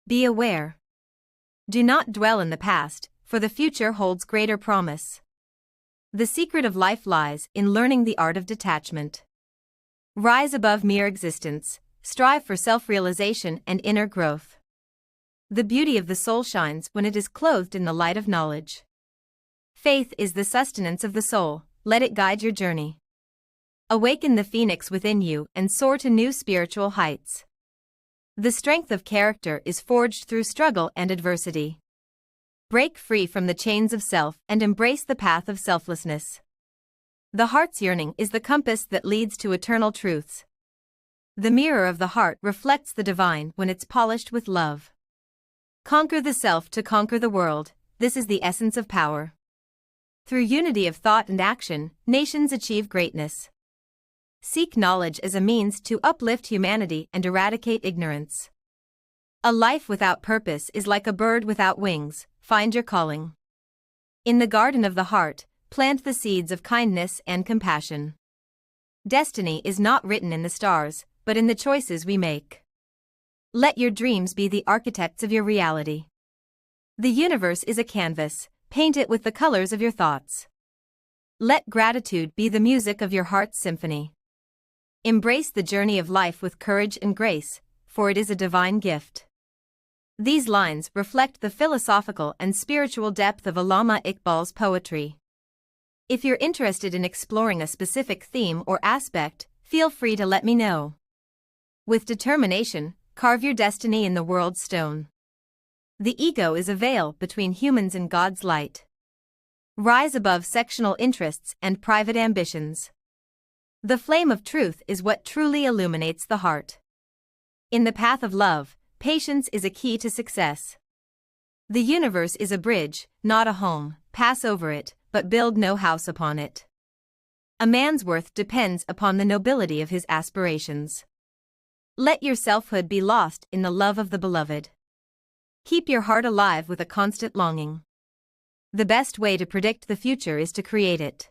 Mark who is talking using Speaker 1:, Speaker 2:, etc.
Speaker 1: Be aware. Do not dwell in the past, for the future holds greater promise. The secret of life lies in learning the art of detachment. Rise above mere existence, strive for self-realization and inner growth. The beauty of the soul shines when it is clothed in the light of knowledge. Faith is the sustenance of the soul, let it guide your journey. Awaken the phoenix within you and soar to new spiritual heights. The strength of character is forged through struggle and adversity. Break free from the chains of self and embrace the path of selflessness. The heart's yearning is the compass that leads to eternal truths. The mirror of the heart reflects the divine when it's polished with love. Conquer the self to conquer the world, this is the essence of power. Through unity of thought and action, nations achieve greatness. Seek knowledge as a means to uplift humanity and eradicate ignorance. A life without purpose is like a bird without wings, find your calling. In the garden of the heart, plant the seeds of kindness and compassion. Destiny is not written in the stars, but in the choices we make. Let your dreams be the architects of your reality. The universe is a canvas, paint it with the colors of your thoughts. Let gratitude be the music of your heart's symphony. Embrace the journey of life with courage and grace, for it is a divine gift. These lines reflect the philosophical and spiritual depth of Allama Iqbal's poetry. If you're interested in exploring a specific theme or aspect, feel free to let me know. With determination, carve your destiny in the world's stone. The ego is a veil between humans and God's light. Rise above sectional interests and private ambitions. The flame of truth is what truly illuminates the heart. In the path of love, patience is a key to success. The universe is a bridge, not a home, pass over it, but build no house upon it. A man's worth depends upon the nobility of his aspirations. Let your selfhood be lost in the love of the beloved. Keep your heart alive with a constant longing. The best way to predict the future is to create it.